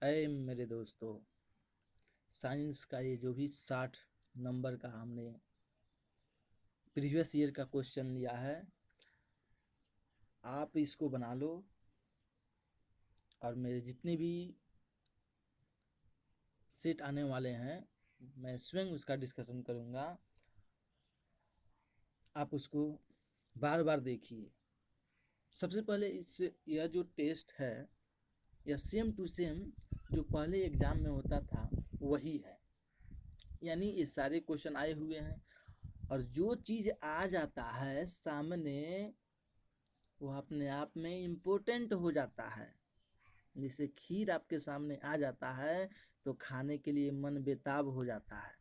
अरे मेरे दोस्तों, साइंस का ये जो भी 60 नंबर का हमने प्रीवियस ईयर का क्वेश्चन लिया है, आप इसको बना लो और मेरे जितने भी सेट आने वाले हैं मैं स्वयं उसका डिस्कशन करूँगा। आप उसको बार बार देखिए। सबसे पहले यह जो टेस्ट है यह सेम टू सेम जो पहले एग्जाम में होता था वही है, यानी ये सारे क्वेश्चन आए हुए हैं और जो चीज़ आ जाता है सामने वो अपने आप में इम्पोर्टेंट हो जाता है। जैसे खीर आपके सामने आ जाता है तो खाने के लिए मन बेताब हो जाता है,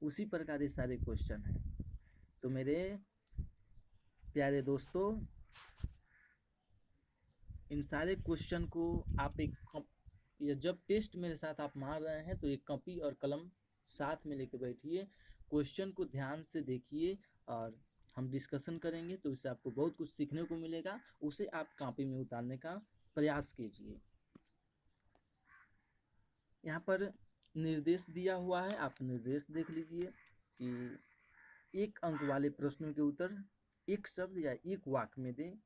उसी प्रकार ये सारे क्वेश्चन हैं। तो मेरे प्यारे दोस्तों, इन सारे क्वेश्चन को आप या जब टेस्ट मेरे साथ आप मार रहे हैं तो एक कॉपी और कलम साथ में लेके बैठिए, क्वेश्चन को ध्यान से देखिए और हम डिस्कशन करेंगे तो इससे आपको बहुत कुछ सीखने को मिलेगा। उसे आप कॉपी में उतारने का प्रयास कीजिए। यहाँ पर निर्देश दिया हुआ है, आप निर्देश देख लीजिए कि 1 अंक वाले प्रश्नों के उत्तर एक शब्द या एक वाक्य में दें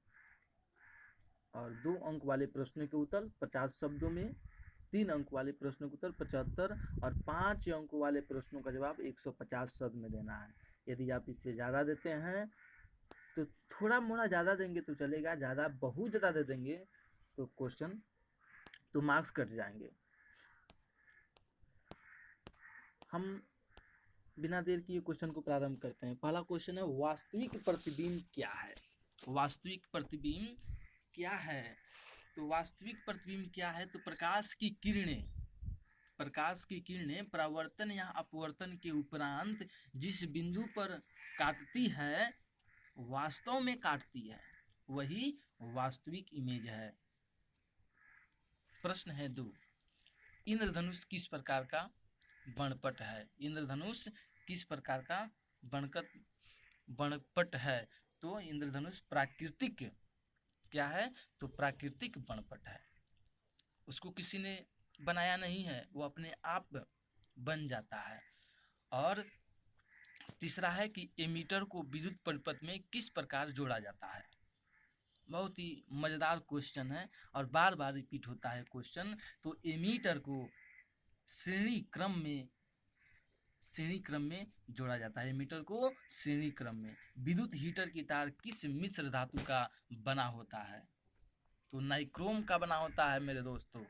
और 2 अंक वाले प्रश्नों के उत्तर 50 शब्दों में, 3 अंक वाले प्रश्नों के उत्तर 75 और 5 अंक वाले प्रश्नों का जवाब 150 शब्द में देना है। यदि आप इससे ज़्यादा देते हैं तो थोड़ा मोड़ा ज़्यादा देंगे तो चलेगा, ज़्यादा बहुत ज़्यादा दे देंगे तो क्वेश्चन तो मार्क्स कट जाएंगे। हम बिना देर किए क्वेश्चन को प्रारंभ करते हैं। पहला क्वेश्चन है, वास्तविक प्रतिबिंब क्या है? वास्तविक प्रतिबिंब क्या है? तो वास्तविक प्रतिबिंब क्या है? तो प्रकाश की किरणें परावर्तन या अपवर्तन के उपरांत जिस बिंदु पर काटती है, वास्तव में काटती है, वही वास्तविक इमेज है। प्रश्न है 2, इंद्रधनुष किस प्रकार का वर्णपट है? इंद्रधनुष किस प्रकार का वर्णपट है? तो इंद्रधनुष प्राकृतिक क्या है? तो प्राकृतिक वर्णपट है। उसको किसी ने बनाया नहीं है, वो अपने आप बन जाता है। और तीसरा है कि एमीटर को विद्युत परिपथ में किस प्रकार जोड़ा जाता है? बहुत ही मज़ेदार क्वेश्चन है और बार बार रिपीट होता है क्वेश्चन। तो एमीटर को श्रेणी क्रम में जोड़ा जाता है। एमीटर को श्रेणी क्रम में। विद्युत हीटर की तार किस मिश्र धातु का बना होता है? तो नाइक्रोम का बना होता है मेरे दोस्तों,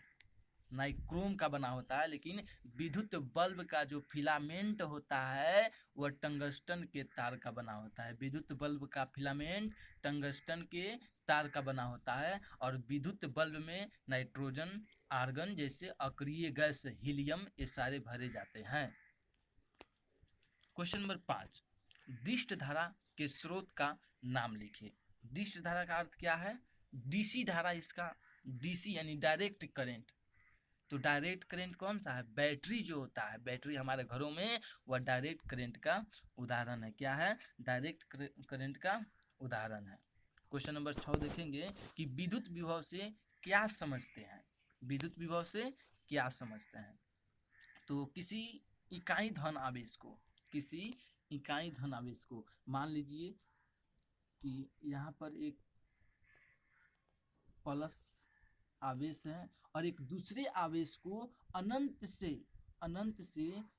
नाइक्रोम का बना होता है। लेकिन विद्युत बल्ब का जो फिलामेंट होता है वह टंगस्टन के तार का बना होता है। विद्युत बल्ब का फिलामेंट टंगस्टन के तार का बना होता है। और विद्युत बल्ब में नाइट्रोजन, आर्गन जैसे अक्रिय गैस, हीलियम, ये सारे भरे जाते हैं। क्वेश्चन नंबर 5, दिष्ट धारा के स्रोत का नाम लिखिए। दिष्ट धारा का अर्थ क्या है? डीसी धारा, इसका डीसी यानी डायरेक्ट करंट। तो डायरेक्ट करंट कौन सा है? बैटरी जो होता है, बैटरी हमारे घरों में, वह डायरेक्ट करंट का उदाहरण है। क्या है? डायरेक्ट करंट का उदाहरण है। क्वेश्चन नंबर 6 देखेंगे कि विद्युत विभव से क्या समझते हैं? विद्युत विभव से क्या समझते हैं? तो किसी इकाई धन आवेश को, किसी इकाई धन आवेश को मान लीजिए कि यहाँ पर एक प्लस आवेश है और एक दूसरे आवेश को अनंत से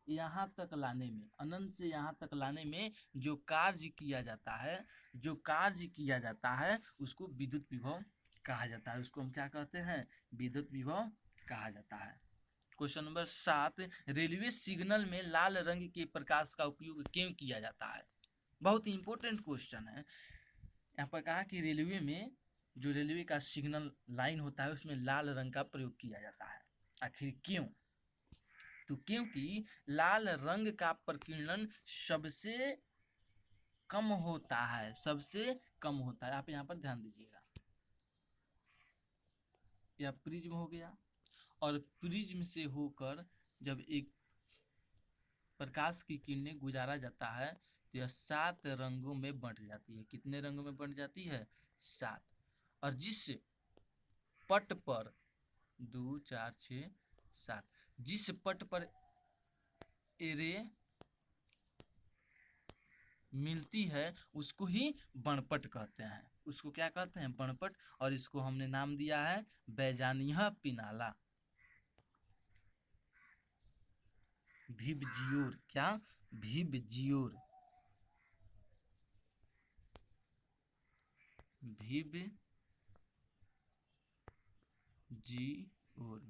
यहाँ तक लाने में, अनंत से यहाँ तक लाने में जो कार्य किया जाता है उसको विद्युत विभव कहा जाता है। उसको हम क्या कहते हैं? विद्युत विभव कहा जाता है। क्वेश्चन नंबर 7, रेलवे सिग्नल में लाल रंग के प्रकाश का उपयोग क्यों किया जाता है? बहुत ही इंपॉर्टेंट क्वेश्चन है। यहाँ पर कहा कि रेलवे में जो रेलवे का सिग्नल लाइन होता है उसमें लाल रंग का प्रयोग किया जाता है। आखिर क्यों? तो क्योंकि लाल रंग का प्रकीर्णन सबसे कम होता है, सबसे कम होता है। आप यहाँ पर ध्यान दीजिएगा, यह प्रिज्म हो गया और प्रिज्म से होकर जब एक प्रकाश की किरणें गुजारा जाता है तो यह 7 रंगों में बंट जाती है। कितने रंगों में बंट जाती है? 7। और जिस पट पर 2, 4, 6, 7। जिस पट पर एरे मिलती है उसको ही बणपट कहते हैं। उसको क्या कहते हैं? बणपट। और इसको हमने नाम दिया है बैजानिया पिनाला। भिबजियोर, क्या? भिबजियोर,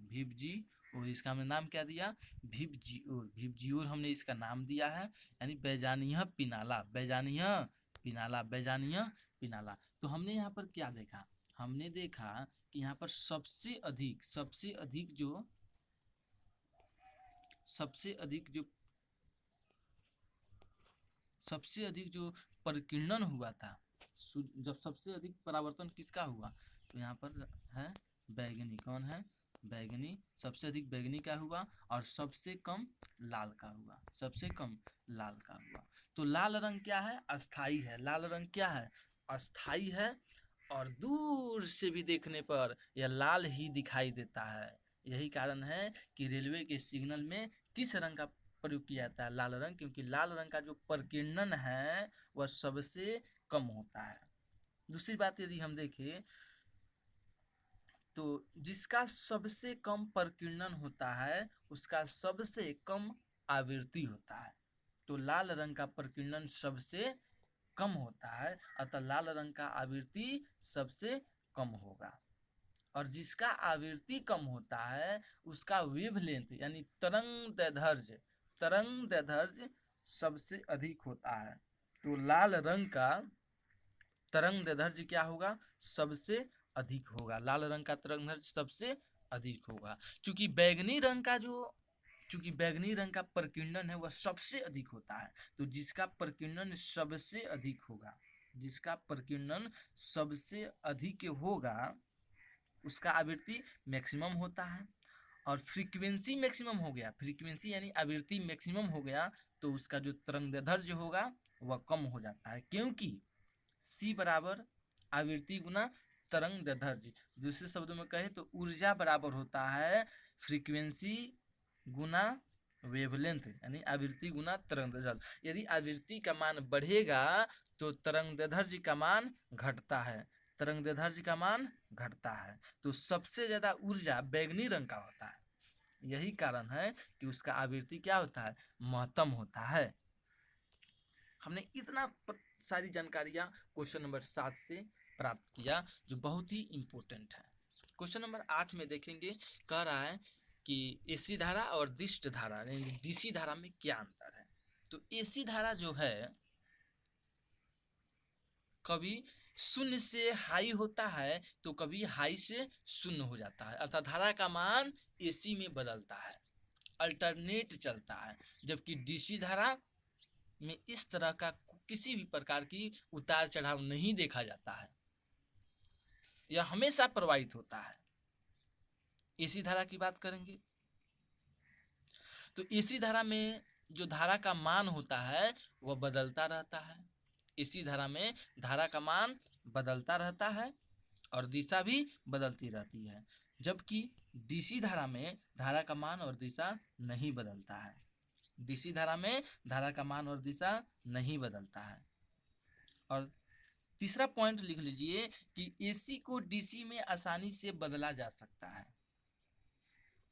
भिबजी और इसका हमने नाम क्या दिया? भिबजियोर। भिबजियोर हमने इसका नाम दिया है, यानी बैजानिया पिनाला, बैजानिया पिनाला, बैजानिया पिनाला। तो हमने यहाँ पर क्या देखा? हमने देखा कि यहाँ पर सबसे अधिक जो परिकीर्णन हुआ था, जब सबसे अधिक परावर्तन किसका हुआ? तो यहाँ पर है बैगनी। कौन है? बैगनी। सबसे अधिक बैगनी का हुआ और सबसे कम लाल का हुआ, सबसे कम लाल का हुआ। तो लाल रंग क्या है? अस्थाई है। लाल रंग क्या है? अस्थाई है। और दूर से भी देखने पर यह लाल ही दिखाई देता है। यही कारण है कि रेलवे के सिग्नल में किस रंग का प्रयोग किया जाता है? लाल रंग, क्योंकि लाल रंग का जो प्रकीर्णन है वह सबसे कम होता है। दूसरी बात यदि हम देखें तो जिसका सबसे कम प्रकीर्णन होता है उसका सबसे कम आवृत्ति होता है। तो लाल रंग का प्रकीर्णन सबसे कम होता है, अतः लाल रंग का आवृत्ति सबसे कम होगा। और जिसका आवृत्ति कम होता है उसका वेवलेंथ यानी तरंग दैर्ध्य सबसे अधिक होता है। तो लाल रंग का तरंग दैर्ध्य क्या होगा? सबसे अधिक होगा। लाल रंग का तरंग दैर्ध्य सबसे अधिक होगा। चूंकि बैगनी रंग का प्रकीर्णन है वह सबसे अधिक होता है, तो जिसका प्रकीर्णन सबसे अधिक होगा उसका आवृत्ति मैक्सिमम होता है। और फ्रीक्वेंसी मैक्सिमम हो गया, फ्रीक्वेंसी यानी आवृत्ति मैक्सिमम हो गया, तो उसका जो तरंग दैर्ध्य होगा वह कम हो जाता है, क्योंकि C बराबर आवृत्ति गुना तरंग दैर्ध्य। दूसरे शब्दों में कहें तो ऊर्जा बराबर होता है फ्रीक्वेंसी गुना वेवलेंथ, यानी आवृत्ति गुना तरंग दैर्ध्य। यदि आवृत्ति का मान बढ़ेगा तो तरंग दैर्ध्य का मान घटता है, तरंग दैर्ध्य का मान घटता है। तो सबसे ज्यादा ऊर्जा बैगनी रंग का होता है। यही कारण है कि उसका आवृत्ति क्या होता है? महत्तम होता है। हमने इतना सारी जानकारियां क्वेश्चन नंबर 7 से प्राप्त किया, जो बहुत ही इंपॉर्टेंट है। क्वेश्चन नंबर 8 में देखेंगे, कह रहा है कि एसी धारा और दिष्ट धारा यानी डीसी धारा में क्या अंतर है। तो एसी धारा जो है कभी शून्य से हाई होता है तो कभी हाई से शून्य हो जाता है, अर्थात धारा का मान एसी में बदलता है, अल्टरनेट चलता है। जबकि डीसी धारा में इस तरह का किसी भी प्रकार की उतार चढ़ाव नहीं देखा जाता है, यह हमेशा प्रवाहित होता है। एसी धारा की बात करेंगे तो एसी धारा में जो धारा का मान होता है वह बदलता रहता है। एसी धारा में धारा का मान बदलता रहता है और दिशा भी बदलती रहती है, जबकि डीसी धारा में धारा का मान और दिशा नहीं बदलता है। डीसी धारा में धारा का मान और दिशा नहीं बदलता है। और तीसरा पॉइंट लिख लीजिए कि एसी को डीसी में आसानी से बदला जा सकता है।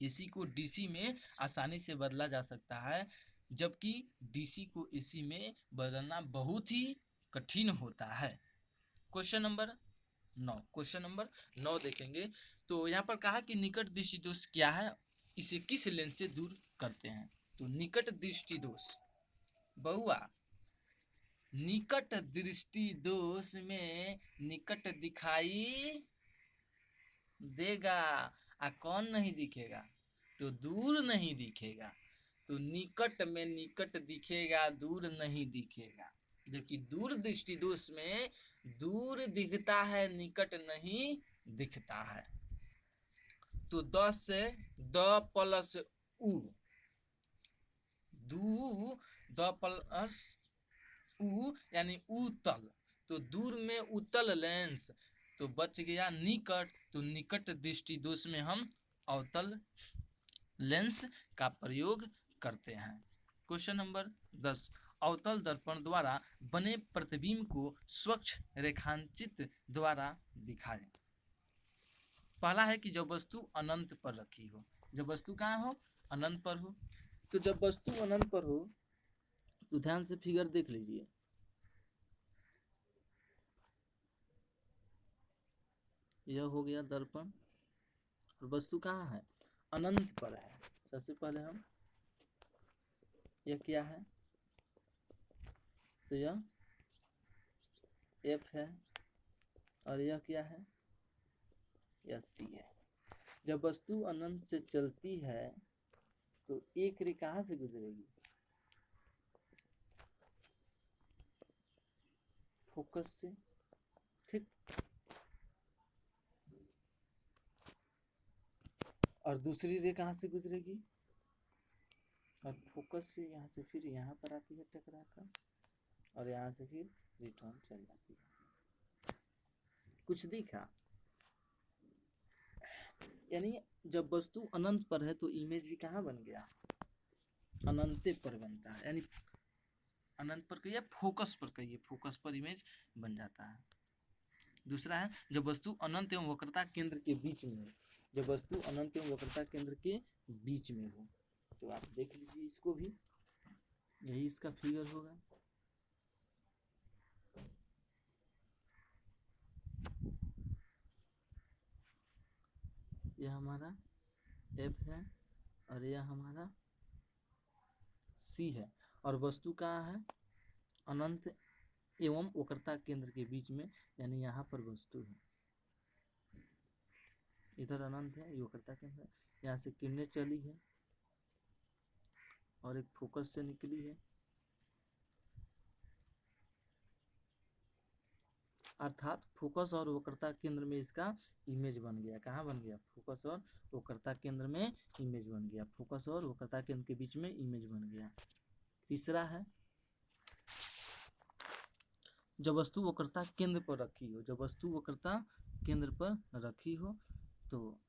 एसी को डीसी में आसानी से बदला जा सकता है, जबकि डीसी को एसी में बदलना बहुत ही कठिन होता है। क्वेश्चन नंबर 9 देखेंगे तो यहाँ पर कहा कि निकट दृष्टि दोष क्या है, इसे किस लेंस से दूर करते हैं। तो निकट दृष्टि दोष, बहुआ निकट दृष्टि दोष में निकट दिखाई देगा, कौन नहीं दिखेगा? तो दूर नहीं दिखेगा। तो निकट में निकट दिखेगा, दूर नहीं दिखेगा। जबकि दूर दृष्टि दोष में दूर दिखता है, निकट नहीं दिखता है। तो द से द प्लस उ, द प्लस उ यानी उतल, तो दूर में उत्तल लेंस, तो बच गया निकट। तो निकट दृष्टि दोष में हम अवतल लेंस का प्रयोग करते हैं। क्वेश्चन नंबर 10, अवतल दर्पण द्वारा बने प्रतिबिंब को स्वच्छ रेखांचित द्वारा दिखाएं। पहला है कि जब वस्तु अनंत पर रखी हो, जब वस्तु कहाँ हो, अनंत पर हो। तो जब वस्तु अनंत पर हो तो ध्यान से फिगर देख लीजिए, यह हो गया दर्पण और वस्तु कहाँ है, अनंत पर है। सबसे पहले हम, यह क्या है, तो यह F है और यह क्या है, यह C है। जब वस्तु अनंत से चलती है तो एक रे कहाँ से गुजरेगी, फोकस से, ठीक। और दूसरी रे कहाँ से गुजरेगी, और फोकस से यहाँ से फिर यहाँ पर आती है टकरा कर, और यहाँ से फिर रिटर्न चल जाती है। कुछ दिखा, यानी जब वस्तु अनंत पर है तो इमेज भी कहाँ बन गया, अनंत पर बनता है, यानी अनंत पर कहिए, फोकस पर कहिए, फोकस पर इमेज बन जाता है। दूसरा है जब वस्तु अनंत एवं वक्रता केंद्र के बीच में हो, जब वस्तु अनंत एवं वक्रता केंद्र के बीच में हो। तो आप देख लीजिए इसको भी, यही इसका फिगर होगा। यह हमारा F है और यह हमारा C है, और वस्तु कहाँ है, अनंत एवं वक्रता केंद्र के बीच में, यानी यहाँ पर वस्तु है, इधर अनंत है, ये वक्रता केंद्र है। यहाँ से किरणें चली है और एक फोकस से निकली है, अर्थात फोकस और वक्रता केंद्र में इसका इमेज बन गया। कहाँ बन गया, फोकस और वक्रता केंद्र में इमेज बन गया, फोकस और वक्रता केंद्र के बीच में इमेज बन गया। तीसरा है जब वस्तु वक्रता केंद्र पर रखी हो, जब वस्तु वक्रता केंद्र पर रखी हो तो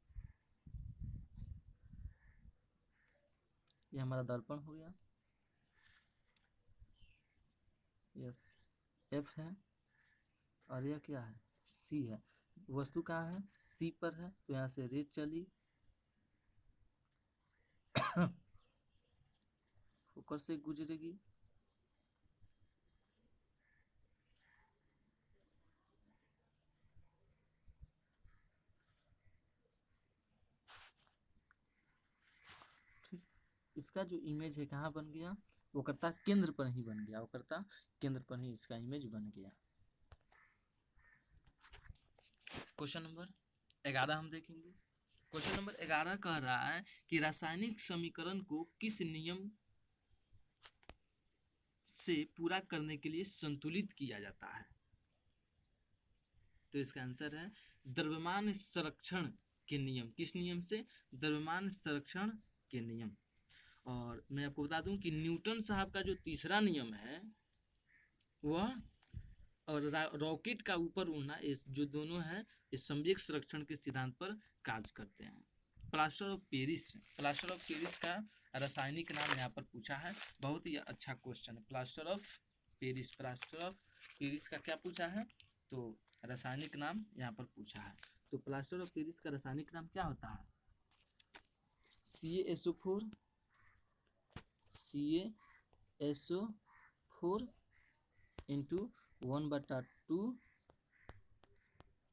ये हमारा दर्पण हो गया, यस F है और यह क्या है, C है। वस्तु कहाँ है, C पर है, तो यहाँ से रे चली फोकस से गुजरेगी, ठीक। इसका जो इमेज है कहाँ बन गया, वक्रता केंद्र पर ही बन गया, वक्रता केंद्र पर ही इसका इमेज बन गया। क्वेश्चन नंबर 11 हम देखेंगे। क्वेश्चन नंबर 11 कह रहा है कि रासायनिक समीकरण को किस नियम से पूरा करने के लिए संतुलित किया जाता है। तो इसका आंसर है द्रव्यमान संरक्षण के नियम। किस नियम से, द्रव्यमान संरक्षण के नियम। और मैं आपको बता दूं कि न्यूटन साहब का जो तीसरा नियम है वह और रॉकेट का ऊपर उड़ना, इस जो दोनों हैं इस संवेग संरक्षण के सिद्धांत पर कार्य करते हैं। Plaster of Paris, plaster of Paris का रासायनिक नाम यहाँ पर पूछा है, बहुत ही अच्छा क्वेश्चन है। Plaster of Paris, plaster of Paris का क्या पूछा है, तो रासायनिक नाम यहाँ पर पूछा है। तो प्लास्टर ऑफ पेरिस का रासायनिक नाम क्या होता है, CaSO4 इंटू 1/2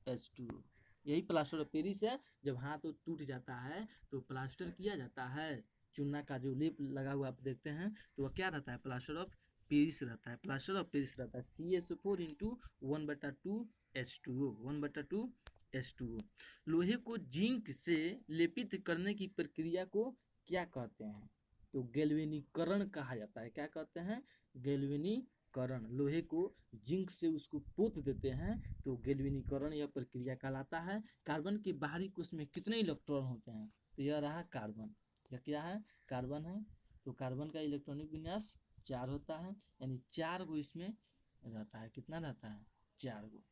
H2O, यही प्लास्टर ऑफ पेरिस है। जब हाथ टूट जाता है तो प्लास्टर किया जाता है, चूना का जो लेप लगा हुआ आप देखते हैं तो वह क्या रहता है, प्लास्टर ऑफ पेरिस रहता है, प्लास्टर ऑफ पेरिस रहता है। CaSO4 into 1/2 H2O, 1/2 H2O। लोहे को जिंक से लेपित करने की प्रक्रिया को क्या कहते हैं, तो गैल्वेनीकरण कहा जाता है। क्या कहते हैं, गैल्वेनीकरण। लोहे को जिंक से उसको पोत देते हैं तो गैल्वेनीकरण यह प्रक्रिया कहलाता है। कार्बन के बाहरी कोश में कितने इलेक्ट्रॉन होते हैं, तो यह रहा कार्बन, यह क्या है, कार्बन है। तो कार्बन का इलेक्ट्रॉनिक विन्यास 4 होता है, यानी 4 गो इसमें रहता है। कितना रहता है, 4 गो।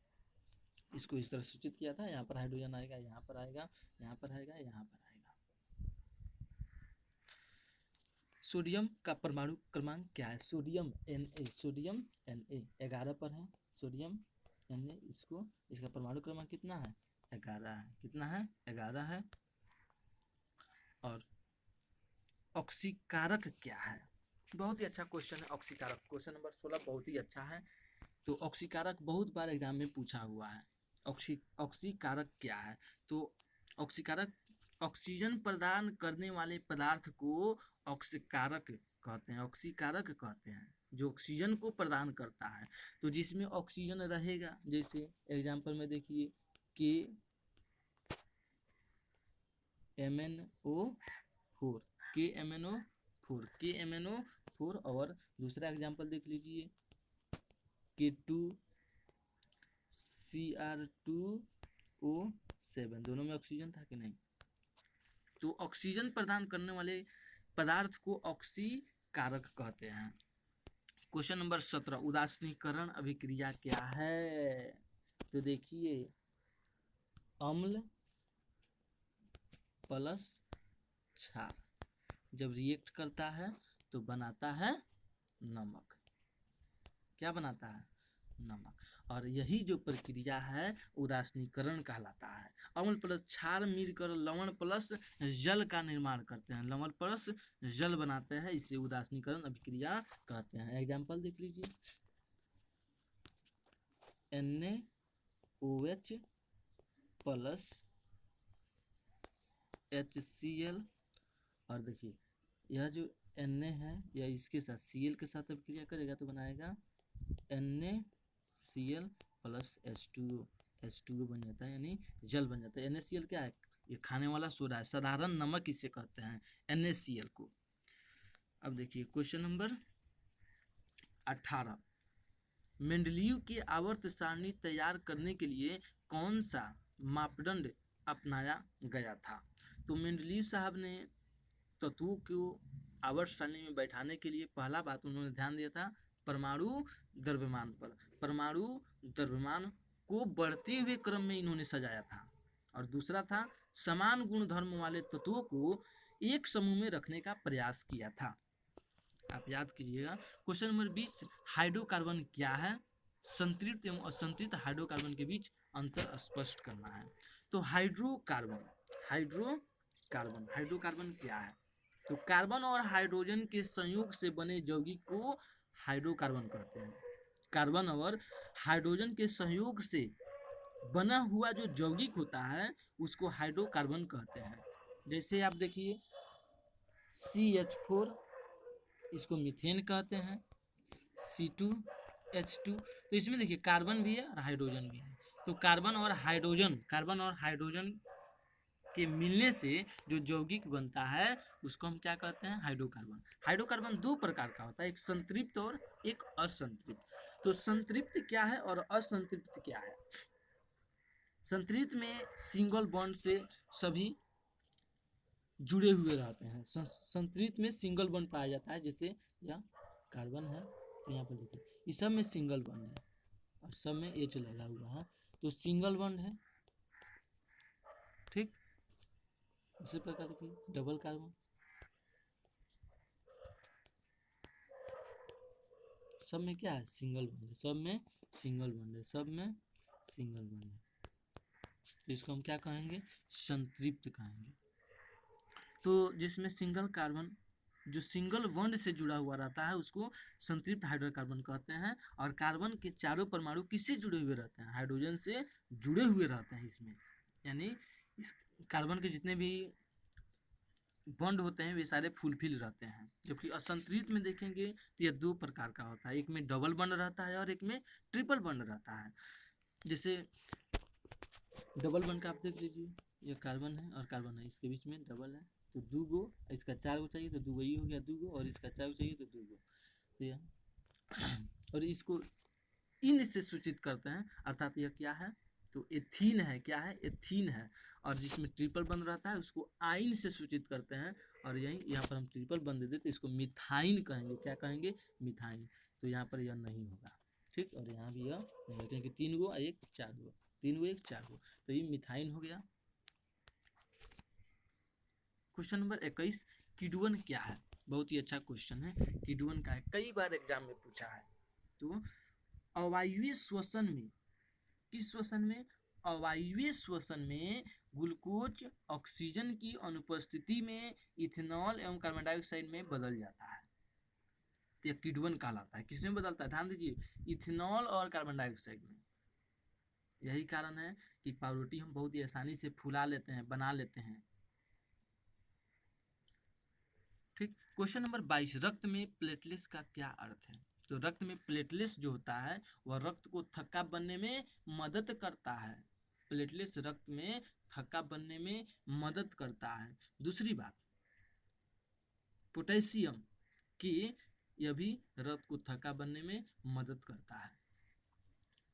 इसको इस तरह सूचित किया था, यहाँ पर हाइड्रोजन आएगा, यहाँ पर आएगा, यहाँ पर आएगा, यहाँ पर आएगा। सोडियम का परमाणु क्रमांक क्या है? सोडियम Na, सोडियम Na 11 पर है। सोडियम Na, इसका परमाणु क्रमांक कितना है? 11 है। कितना है? 11 है। और ऑक्सीकारक क्या है? बहुत ही अच्छा क्वेश्चन है ऑक्सीकारक। क्वेश्चन नंबर 16 बहुत ही अच्छा है। तो ऑक्सीकारक बहुत बार एग्जाम में पूछा हुआ है। ऑक्सीकारक क्या है? तो ऑक्सीकारक ऑक्सीजन प्रदान करने वाले पदार्थ को ऑक्सीकारक कहते हैं। ऑक्सीकारक कहते हैं जो ऑक्सीजन को प्रदान करता है। तो जिसमें ऑक्सीजन रहेगा, जैसे एग्जाम्पल में देखिए KMnO4, KMnO4 और दूसरा एग्जाम्पल देख लीजिए K2Cr2O7, दोनों में ऑक्सीजन था कि नहीं? तो ऑक्सीजन प्रदान करने वाले पदार्थ को ऑक्सीकारक कहते हैं। क्वेश्चन नंबर 17 उदासीनीकरण अभिक्रिया क्या है? तो देखिए अम्ल प्लस क्षार जब रिएक्ट करता है तो बनाता है नमक। क्या बनाता है? नमक। और यही जो प्रक्रिया है उदासीनीकरण कहलाता है। अम्ल प्लस क्षार मिलकर लवण प्लस जल का निर्माण करते हैं। लवण प्लस जल बनाते हैं, इसे उदासीनीकरण अभिक्रिया कहते हैं। एग्जाम्पल देख लीजिए NaOH प्लस HCl। और देखिए यह जो Na है यह इसके साथ Cl के साथ अभिक्रिया करेगा तो बनाएगा NaCl प्लस H2O बन जाता है, यानी जल बन जाता है। NaCl क्या है? ये खाने वाला सोडा है, साधारण नमक इसे कहते हैं NaCl को। अब देखिए क्वेश्चन नंबर 18 मेंडलीव की आवर्त सारणी तैयार करने के लिए कौन सा मापदंड अपनाया गया था? तो मेंडलीव साहब ने तत्वों को आवर्त सारणी में बैठाने के लिए पहला बात उन्होंने ध्यान दिया था परमाणु द्रव्यमान पर। परमाणु द्रव्यमान को बढ़ते हुए क्रम में इन्होंने सजाया था। और दूसरा था समान गुणधर्म वाले तत्वों को एक समूह में रखने का प्रयास किया था। आप याद कीजिएगा। क्वेश्चन नंबर 20 हाइड्रोकार्बन क्या है? संतृप्त एवं असंतृप्त हाइड्रोकार्बन के बीच अंतर स्पष्ट करना है। तो हाइड्रोकार्बन क्या है? तो कार्बन और हाइड्रोजन के संयोग से बने यौगिक को हाइड्रोकार्बन कहते हैं। कार्बन और हाइड्रोजन के संयोग से बना हुआ जो यौगिक होता है उसको हाइड्रोकार्बन कहते हैं। जैसे आप देखिए CH4, इसको मीथेन कहते हैं। C2H2, तो इसमें देखिए कार्बन भी है और हाइड्रोजन भी है। तो कार्बन और हाइड्रोजन के मिलने से जो यौगिक बनता है उसको हम क्या कहते हैं? हाइड्रोकार्बन। हाइड्रोकार्बन दो प्रकार का होता है, एक संतृप्त और एक असंतृप्त। तो संतृप्त क्या है और असंतृप्त क्या है? संतृप्त में सिंगल बॉन्ड से सभी जुड़े हुए रहते हैं। संतृप्त में सिंगल बॉन्ड पाया जाता है, जैसे यह कार्बन है तो यहाँ पर देखिए इस सब में सिंगल बॉन्ड है और सब में H लगा हुआ है, तो सिंगल बॉन्ड है। ठीक, इसी प्रकार देखिए डबल कार्बन, सब में क्या है? सिंगल बॉन्ड है। सब में सिंगल बॉन्ड है। तो इसको हम क्या कहेंगे? संतृप्त कहेंगे। तो जिसमें सिंगल कार्बन जो सिंगल बॉन्ड से जुड़ा हुआ रहता है उसको संतृप्त हाइड्रोकार्बन कहते हैं। और कार्बन के चारों परमाणु किससे जुड़े हुए रहते हैं? हाइड्रोजन से जुड़े हुए रहते हैं इसमें, यानी इस कार्बन के जितने भी बॉन्ड होते हैं वे सारे फुलफिल रहते हैं। जबकि असंतृप्त में देखेंगे तो यह दो प्रकार का होता है, एक में डबल बॉन्ड रहता है और एक में ट्रिपल बॉन्ड रहता है। जैसे डबल बॉन्ड का आप देख लीजिए, यह कार्बन है और कार्बन है, इसके बीच में डबल है तो 2 गो, इसका 4 गो चाहिए तो 2 गो, ये हो गया 2 गो, और इसका 4 गो चाहिए तो 2 गो। तो यह और इसको इन से सूचित करते हैं, अर्थात यह क्या है? तो एथीन है। क्या है? एथीन है। और जिसमें ट्रिपल बंद रहता है उसको आइन से सूचित करते हैं। और यही यहाँ पर हम ट्रिपल बंद दे देते इसको मिथाइन कहेंगे। क्या कहेंगे? मिथाइन। तो यहाँ पर यह नहीं होगा। ठीक, और यहाँ भी यह नहीं होगा क्योंकि 3 गो 1 4 गो, 3 गो 1 4 गो, तो ये मिथाइन हो गया। क्वेश्चन नंबर 21 किण्वन क्या है? बहुत ही अच्छा क्वेश्चन है, किडवन का है, कई बार एग्जाम में पूछा है। तो अवायवीय श्वसन में, किस श्वसन में? अवायवीय श्वसन में ग्लूकोज ऑक्सीजन की अनुपस्थिति में इथेनॉल एवं कार्बन डाइऑक्साइड में बदल जाता है, यह किडवन कहलाता है। किसमें बदलता है? ध्यान दीजिए, इथेनॉल और कार्बन डाइऑक्साइड में। यही कारण है कि पावरोटी हम बहुत ही आसानी से फुला लेते हैं, बना लेते हैं। ठीक। क्वेश्चन नंबर 22, रक्त में प्लेटलेट्स का क्या अर्थ है? तो रक्त में प्लेटलेट्स जो होता है वह रक्त को थक्का बनने में मदद करता है। प्लेटलेट्स रक्त में थक्का बनने में मदद करता है। दूसरी बात, पोटेशियम की यह भी रक्त को थक्का बनने में मदद करता है।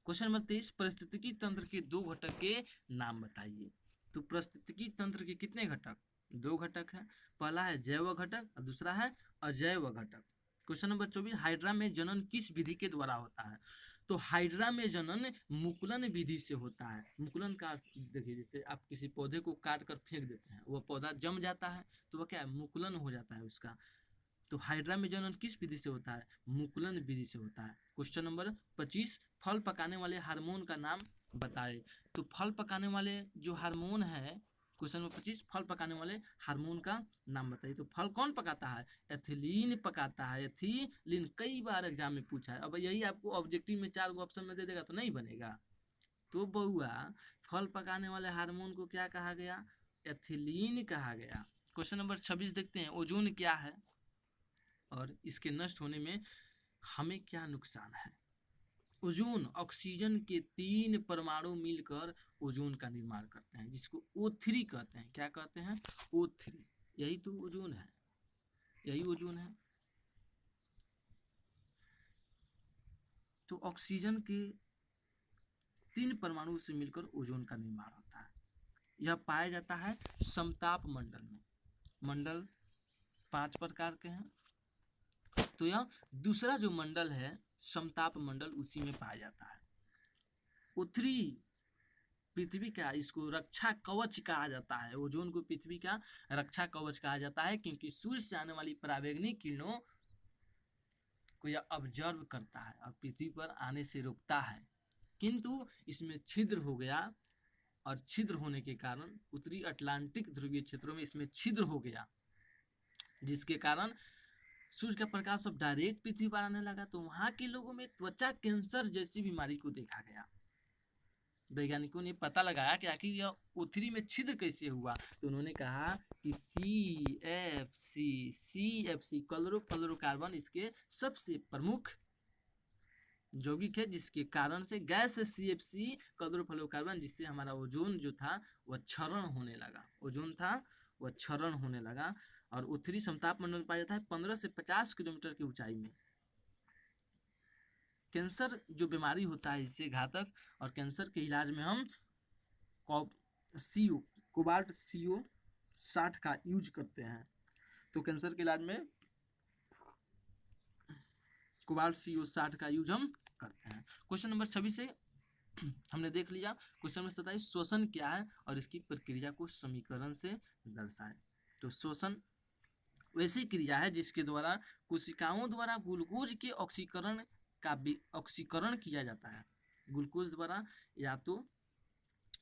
क्वेश्चन नंबर 23, पारिस्थितिकी तंत्र के 2 घटक के नाम बताइए। तो पारिस्थितिकी तंत्र के कितने घटक? 2 घटक है। पहला है जैव घटक और दूसरा है अजैव घटक। क्वेश्चन नंबर 24, हाइड्रा में जनन किस विधि के द्वारा होता है? तो हाइड्रा में जनन मुकुलन विधि से होता है। मुकुलन का देखिए, जैसे आप किसी पौधे को काट कर फेंक देते हैं, वह पौधा जम जाता है, तो वह क्या है? मुकुलन हो जाता है उसका। तो हाइड्रा में जनन किस विधि से होता है? मुकुलन विधि से होता है। क्वेश्चन नंबर 25, फल पकाने वाले हार्मोन का नाम बताएं। तो फल पकाने वाले जो हार्मोन है, क्वेश्चन नंबर 25, फल पकाने वाले हार्मोन का नाम बताइए। तो फल कौन पकाता है? एथिलीन पकाता है। एथिलीन कई बार एग्जाम में पूछा है। अब यही आपको ऑब्जेक्टिव में 4 ऑप्शन में दे देगा तो नहीं बनेगा। तो बहुआ, फल पकाने वाले हार्मोन को क्या कहा गया? एथिलीन कहा गया। क्वेश्चन नंबर 26 देखते हैं, ओजोन क्या है और इसके नष्ट होने में हमें क्या नुकसान है? ओजोन, ऑक्सीजन के 3 परमाणु मिलकर ओजोन का निर्माण करते हैं, जिसको O3 कहते हैं। क्या कहते हैं? O3। यही तो ओजोन है, यही ओजोन है। तो ऑक्सीजन के 3 परमाणु से मिलकर ओजोन का निर्माण होता है। यह पाया जाता है समताप मंडल में। मंडल 5 प्रकार के हैं, तो यह दूसरा जो मंडल है समताप मंडल, उसी में पाया जाता है। O3 पृथ्वी का, इसको रक्षा कवच कहा जाता है। ओजोन को पृथ्वी का रक्षा कवच कहा जाता है, क्योंकि सूर्य से आने वाली पराबैंगनी किरणों को यह ऑब्जर्व करता है और पृथ्वी पर आने से रोकता है। किंतु इसमें छिद्र हो गया, और छिद्र होने के कारण उत्तरी अटलांटिक ध्रुवीय क्षेत्रों में इसमें छिद्र हो गया, जिसके कारण सूर्य का प्रकाश अब डायरेक्ट पृथ्वी पर आने लगा। तो वहां के लोगों में त्वचा कैंसर जैसी बीमारी को देखा गया। वैज्ञानिकों ने पता लगाया कि आखिर यह O3 में छिद्र कैसे हुआ। तो उन्होंने कहा कि CFC क्लोरोफ्लोरोकार्बन इसके सबसे प्रमुख यौगिक है, जिसके कारण से गैस CFC क्लोरोफ्लोरोकार्बन, जिससे हमारा ओजोन जो था वह क्षरण होने लगा। ओजोन था वह क्षरण होने लगा। और O3 समताप मंडल पाया जाता है 15 से 50 किलोमीटर की ऊंचाई में। कैंसर जो बीमारी होता है इससे घातक, और कैंसर के इलाज में हम कोबाल्ट CO 60 का यूज करते हैं। तो कैंसर के इलाज में कोबाल्ट CO 60 का यूज हम करते हैं। क्वेश्चन नंबर 26 से हमने देख लिया। क्वेश्चन नंबर 27, श्वसन क्या है और इसकी प्रक्रिया को समीकरण से दर्शाएं। तो श्वसन वैसी क्रिया है जिसके द्वारा कोशिकाओं द्वारा ग्लूकोज के ऑक्सीकरण किया जाता है। ग्लूकोज द्वारा, या तो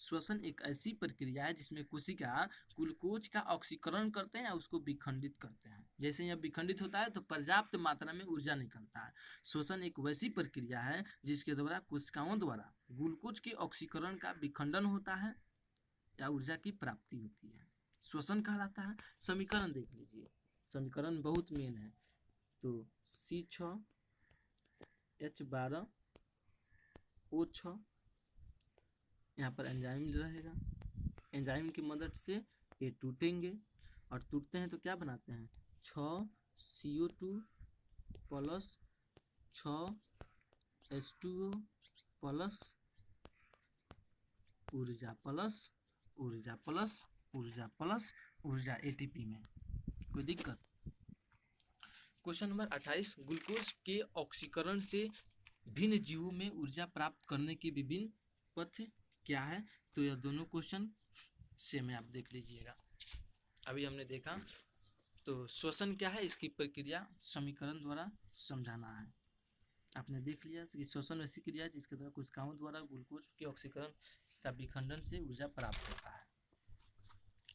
श्वसन एक ऐसी प्रक्रिया है जिसमें कोशिका ग्लूकोज का ऑक्सीकरण करते हैं और उसको विखंडित करते हैं। जैसे यह विखंडित होता है तो पर्याप्त मात्रा में ऊर्जा निकलता है। श्वसन एक वैसी प्रक्रिया है जिसके द्वारा कोशिकाओं द्वारा ग्लूकोज के ऑक्सीकरण का विखंडन होता है या ऊर्जा की प्राप्ति होती है, श्वसन कहलाता है। समीकरण देख लीजिए, समीकरण बहुत मेन है। तो C6 H12 O6, यहाँ पर एंजाइम रहेगा। एंजाइम की मदद से ये टूटेंगे, और टूटते हैं तो क्या बनाते हैं? 6 CO2 प्लस 6 H2O प्लस ऊर्जा प्लस ऊर्जा प्लस ऊर्जा प्लस ऊर्जा ATP में। कोई दिक्कत? क्वेश्चन नंबर 28, ग्लूकोज के ऑक्सीकरण से भिन्न जीवों में ऊर्जा प्राप्त करने के विभिन्न पथ क्या है? तो यह दोनों क्वेश्चन सेम है, आप देख लीजिएगा। अभी हमने देखा तो श्वसन क्या है, इसकी प्रक्रिया समीकरण द्वारा समझाना है। आपने देख लिया कि श्वसन ऐसी क्रिया है जिसके द्वारा कोशिकाओं द्वारा ग्लूकोज के ऑक्सीकरण का विखंडन से ऊर्जा प्राप्त होता है।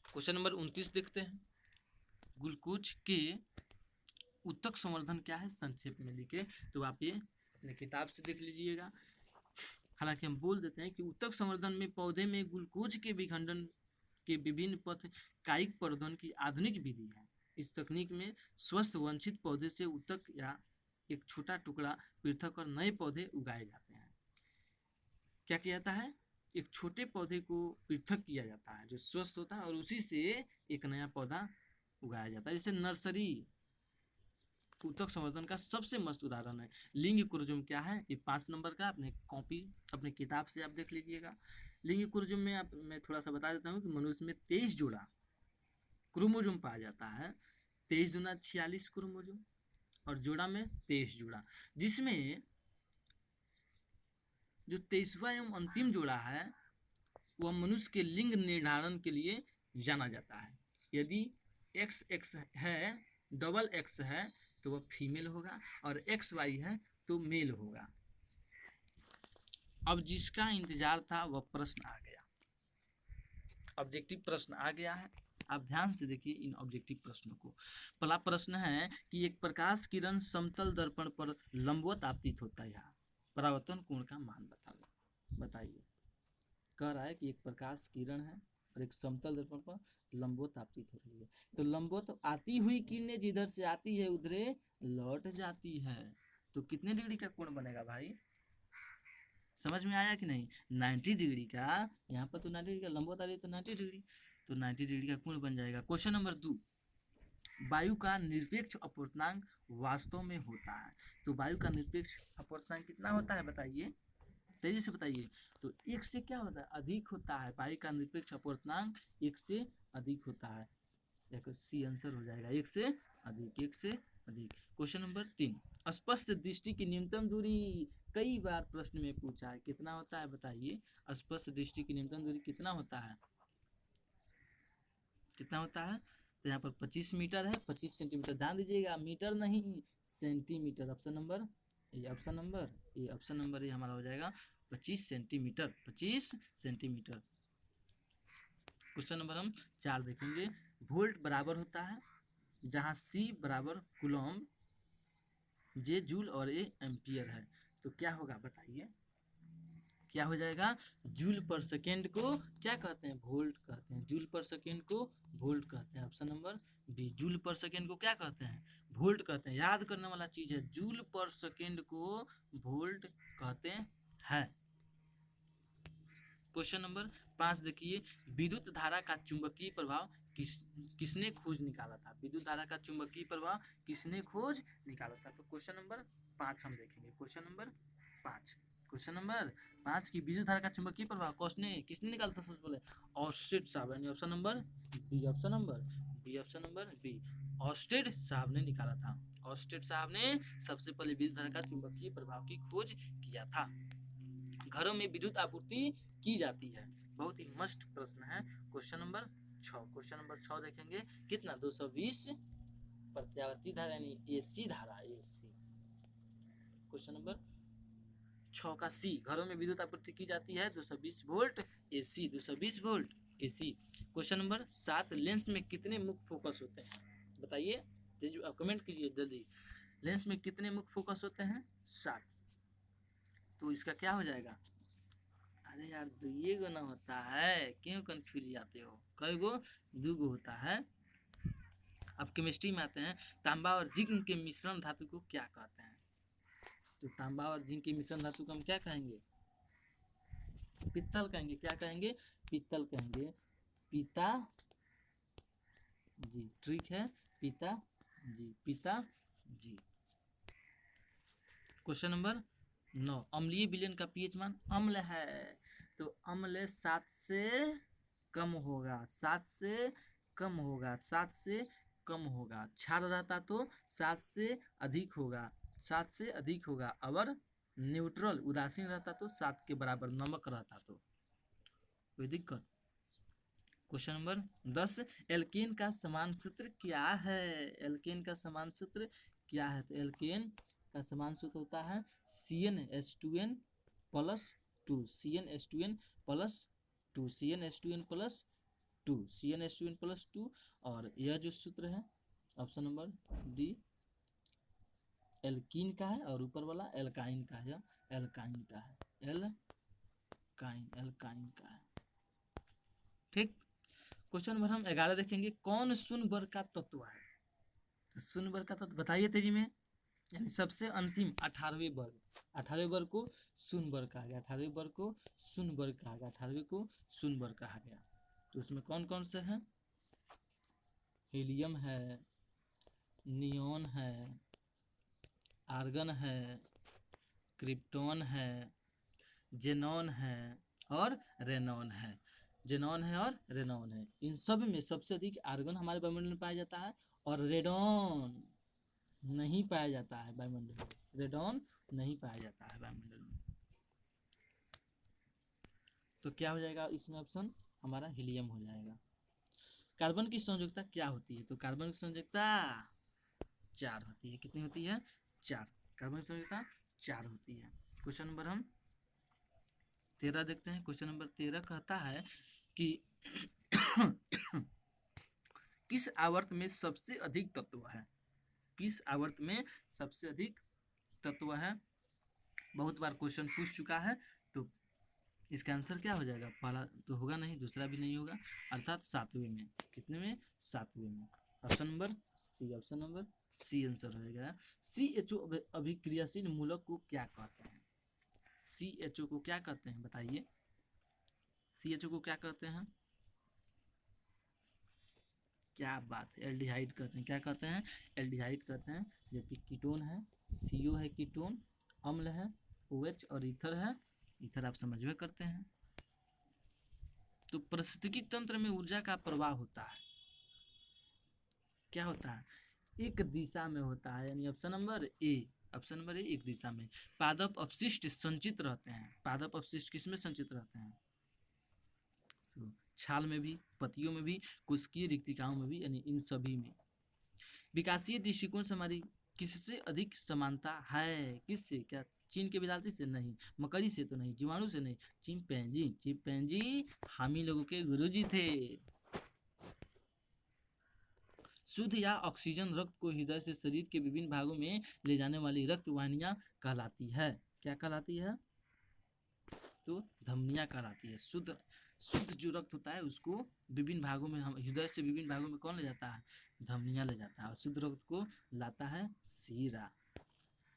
क्वेश्चन नंबर 29 देखते हैं। ग्लूकोज के ऊतक संवर्धन क्या है, संक्षेप में लिखे, तो आप ये अपने किताब से देख लीजिएगा। हालांकि हम बोल देते हैं कि ऊतक संवर्धन में पौधे में ग्लूकोज के विखंडन के विभिन्न पथ कायिक प्रवर्धन की आधुनिक विधि है। इस तकनीक में स्वस्थ वंचित पौधे से ऊतक या एक छोटा टुकड़ा पृथक कर नए पौधे उगाए जाते हैं। क्या किया जाता है, एक छोटे पौधे को पृथक किया जाता है जो स्वस्थ होता है और उसी से एक नया पौधा उगाया जाता है। जैसे नर्सरी ऊतक संवर्धन का सबसे मस्त उदाहरण है। लिंग क्रोमोसोम क्या है, ये 5 नंबर का अपने कॉपी अपने किताब से आप देख लीजिएगा। लिंग क्रोमोसोम में मैं थोड़ा सा बता देता हूँ कि मनुष्य में 23 जोड़ा क्रोमोसोम पाया जाता है। 23 दूना 46 क्रोमोसोम और जोड़ा में 23 जोड़ा, जिसमें जो 23वां एवं अंतिम जोड़ा है वह मनुष्य के लिंग निर्धारण के लिए जाना जाता है। यदि XX है, डबल X है तो वह फीमेल होगा और XY है तो मेल होगा। अब जिसका इंतजार था वह प्रश्न आ गया, ऑब्जेक्टिव प्रश्न आ गया है। आप ध्यान से देखिए इन ऑब्जेक्टिव प्रश्नों को। पहला प्रश्न है कि एक प्रकाश किरण समतल दर्पण पर लंबवत आपतित होता है, परावर्तन कोण का मान बताइए। कह रहा है कि एक प्रकाश किरण है और एक समतल दर्पण पर लंबवत आपतित हो रही है, तो लंबवत आती हुई किरणें जिधर से आती है उधरे लौट जाती है, तो कितने डिग्री का कोण बनेगा भाई, समझ में आया कि नहीं। 90 डिग्री का, यहाँ पर तो 90 डिग्री का लंबवत आ रही है तो 90 डिग्री, तो 90 डिग्री का कोण बन जाएगा। क्वेश्चन नंबर 2, वायु का निरपेक्ष अपवर्तनांक वास्तव में होता है, तो वायु का निरपेक्ष अपवर्तनांक कितना होता है बताइए, तेजी से बताइए। तो 1 से क्या होता है, अधिक होता है। वायु का निरपेक्ष अपवर्तनांक 1 से अधिक होता है। देखो सी आंसर हो जाएगा, 1 से अधिक, 1 से अधिक। क्वेश्चन नंबर 3, स्पष्ट दृष्टि की न्यूनतम दूरी कई बार प्रश्न में पूछा है, कितना होता है बताइए। स्पष्ट दृष्टि की न्यूनतम दूरी कितना होता है, कितना होता है, तो यहाँ पर 25 मीटर है, 25 सेंटीमीटर। ध्यान दीजिएगा, मीटर नहीं सेंटीमीटर। ऑप्शन नंबर ये, ऑप्शन नंबर ये, ऑप्शन नंबर ये हमारा हो जाएगा 25 सेंटीमीटर, 25 सेंटीमीटर। क्वेश्चन नंबर हम 4 देखेंगे। वोल्ट बराबर होता है जहाँ C बराबर कूलम, J जूल और A एम्पियर है, तो क्या होगा बताइए, क्या हो जाएगा। जूल पर सेकेंड को क्या कहते हैं, वोल्ट कहते हैं। जूल पर सेकेंड को वोल्ट कहते हैं। ऑप्शन नंबर बी, जूल पर सेकेंड को क्या कहते हैं, वोल्ट कहते हैं। याद करने वाला चीज है, जूल पर सेकेंड को वोल्ट कहते हैं। क्वेश्चन नंबर 5 देखिए, विद्युत धारा का चुंबकीय प्रभाव किसने खोज निकाला था, विद्युत धारा का चुंबकीय प्रभाव किसने खोज निकाला था। तो क्वेश्चन नंबर 5 हम देखेंगे। क्वेश्चन नंबर 5, क्वेश्चन नंबर 5 की विद्युत धारा का चुंबकीय प्रभाव किसने निकाला था सबसे पहले, ऑस्टेड साहब, यानी option number B, option number B, option number B, Oersted साहब ने निकाला था। ऑस्टेड साहब ने सबसे पहले विद्युत धारा का चुंबकीय प्रभाव की खोज किया था। घरों में विद्युत आपूर्ति की जाती है, बहुत ही मस्त प्रश्न है। क्वेश्चन नंबर 6, क्वेश्चन नंबर 6 देखेंगे, कितना 220 प्रत्यावर्ती धारा यानी AC धारा, AC। क्वेश्चन नंबर 6 का C, घरों में विद्युत आपूर्ति की जाती है 220 volt AC, 220 volt AC। Question number 7, lens में कितने मुख्य फोकस होते हैं बताइए, आप कमेंट कीजिए जल्दी। लेंस में कितने मुख्य फोकस होते हैं, 7, तो इसका क्या हो जाएगा। अरे यार 2 गो ना होता है, क्यों कंफ्यूज जाते हो, कई गो, 2 गो होता है। अब केमिस्ट्री में आते हैं, तांबा और जिंक के मिश्रण धातु को क्या कहते हैं, तो तांबा और जिंक के मिश्रण धातु को हम क्या कहेंगे, पित्तल कहेंगे। क्या कहेंगे, पित्तल कहेंगे, पिता जी, ठीक है, पिता जी, पिता जी। क्वेश्चन नंबर 9, अम्लीय विलयन का पीएच मान अम्ल है, तो अम्ल 7 से कम होगा, 7 से कम होगा, 7 से कम होगा। क्षार रहता तो 7 से अधिक होगा, 7 से अधिक होगा। अगर न्यूट्रल उदासीन रहता तो 7 के बराबर, नमक रहता तो कोई दिक्कत। क्वेश्चन नंबर 10, एल्केन का समान सूत्र क्या है? एल्केन का समान सूत्र क्या है? तो एल्केन का समान सूत्र होता है CnH2n plus 2, CnH2n plus 2, CnH2n plus 2, CnH2n plus 2। और यह जो सूत्र है ऑप्शन नंबर डी एल्कीन का है, और ऊपर वाला एल्काइन का है, एल्काइन का है, एल्काइन का है। ठीक। क्वेश्चन नंबर हम 11 देखेंगे, कौन शून्य वर्ग का तत्व है? शून्य वर्ग का तत्व बताइए तेजी में। यानी सबसे अंतिम 18वें वर्ग, 18वें वर्ग को शून्य वर्ग कहा गया, 18वें वर्ग को शून्य वर्ग कहा गया, 18वें को शून्य वर्ग कहा गया। तो उसमें कौन कौन से हैं? हीलियम है, नियोन है, आर्गन है, क्रिप्टॉन है, जेनॉन है और रेनॉन है। जेनॉन है और रेनॉन है। इन सब में सबसे अधिक आर्गन हमारे वायुमंडल में पाया जाता है और रेडॉन नहीं पाया जाता है वायुमंडल में, रेडॉन नहीं पाया जाता है वायुमंडल में। तो क्या हो जाएगा इसमें? ऑप्शन हमारा हीलियम हो जाएगा। कार्बन की संयोजकता क्या होती है? तो कार्बन की संयोजकता 4 होती है। कितनी होती है? 4। कार्बन की संयोजकता 4 होती है। क्वेश्चन नंबर हम 13 देखते हैं। क्वेश्चन नंबर 13 कहता है कि किस आवर्त में सबसे अधिक तत्व है? किस आवर्त में सबसे अधिक तत्व है? बहुत बार क्वेश्चन पूछ चुका है, तो इसका आंसर क्या हो जाएगा? पहला तो होगा नहीं, दूसरा भी नहीं होगा, अर्थात 7वें में। कितने में? 7वें में। Option number C, option number C answer रहेगा। CHO अभिक्रियाशील मूलक को क्या कहते हैं? CHO को क्या कहते हैं बताइए? CHO को क्या कहते हैं? क्या बात है, एल्डिहाइड कहते हैं। क्या कहते हैं? एल्डिहाइड कहते हैं। जबकि कीटोन है, CO है कीटोन, अम्ल है OH और ईथर है, ईथर आप समझ करते हैं। तो पारिस्थितिकी तंत्र में ऊर्जा का प्रवाह होता है, क्या होता है? एक दिशा में होता है, यानी option number A, option number A एक दिशा में। पादप अपशिष्ट संचित रहते हैं। पादप अपशिष्ट किसमें संचित रहते हैं? तो छाल में भी, पत्तियों में भी, कोशिकीय रिक्तिकाओं में भी, यानी इन सभी में। विकासीय दृष्टिकोण से हमारी किससे अधिक समानता है? किससे? क्या चीन के विद्यार्थी से? नहीं। मकड़ी से तो नहीं, जीवाणु से नहीं, चिंपैंजी। चिंपैंजी हम ही लोगों के गुरुजी थे। शुद्ध या ऑक्सीजन रक्त को हृदय से शरीर के विभिन्न भागों में ले जाने वाली रक्त वाहिनियां कहलाती है। क्या कहलाती है? तो धमनियां कहलाती है। शुद्ध जो रक्त होता है उसको विभिन्न भागों में, हम हृदय से विभिन्न भागों में कौन ले जाता है? धमनियां ले जाता है। और शुद्ध रक्त को लाता है सीरा।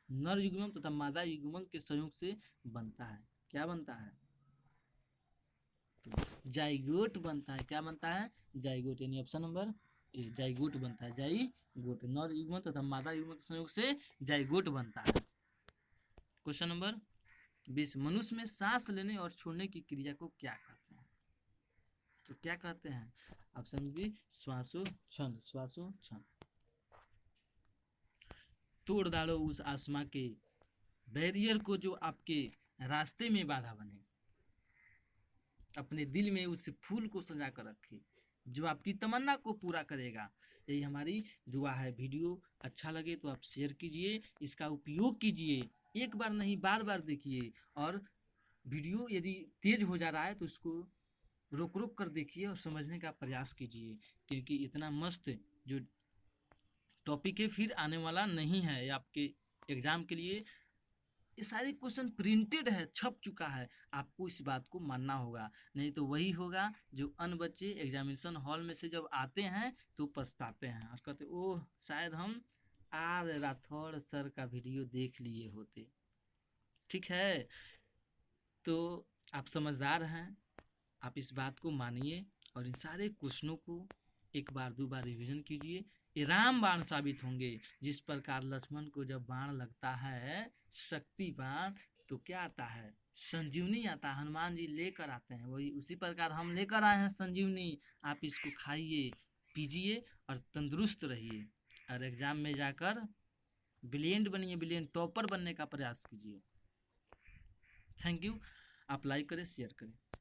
नर युग्मन तथा मादा युग्मन के संयोग से बनता है। क्या बनता है? जाइगोट बनता है। क्या बनता है? जाइगोट, यानी ऑप्शन नंबर ए, जाइगोट बनता है। जाइगोट नर युग्मन तथा मादा युग्मन के संयोग से जाइगोट बनता है। क्वेश्चन नंबर 20, मनुष्य में सांस लेने और छोड़ने की क्रिया को क्या कहते हैं? तो क्या कहते हैं? ऑप्शन बी, श्वासोच्छ्वास, श्वासोच्छ्वास। तोड़ डालो उस आसमां के बैरियर को जो आपके रास्ते में बाधा बने। अपने दिल में उस फूल को सजा कर रखे जो आपकी तमन्ना को पूरा करेगा। यही हमारी दुआ है। वीडियो अच्छा लगे तो आप शेयर कीजिए, इसका उपयोग कीजिए, एक बार नहीं बार बार देखिए। और वीडियो यदि तेज हो जा रहा है तो उसको रोक रोक कर देखिए और समझने का प्रयास कीजिए, क्योंकि इतना मस्त जो टॉपिक है फिर आने वाला नहीं है आपके एग्जाम के लिए। ये सारे क्वेश्चन प्रिंटेड है, छप चुका है, आपको इस बात को मानना होगा। नहीं तो वही होगा जो अन बच्चे एग्जामिनेशन हॉल में से जब आते हैं तो पछताते हैं और कहते ओह शायद हम आर राठौड़ सर का वीडियो देख लिए होते। ठीक है, तो आप समझदार हैं, आप इस बात को मानिए और इन सारे क्वेश्चनों को एक बार दो बार रिवीजन कीजिए। ये राम बाण साबित होंगे। जिस प्रकार लक्ष्मण को जब बाण लगता है, शक्ति बाण, तो क्या आता है? संजीवनी आता है। हनुमान जी लेकर आते हैं, वही उसी प्रकार हम लेकर आए हैं संजीवनी। आप इसको खाइए, पीजिए और तंदुरुस्त रहिए और एग्जाम में जाकर ब्रिलियंट बनिए, ब्रिलियंट टॉपर बनने का प्रयास कीजिए। Thank you. आप लाइक करें, शेयर करें।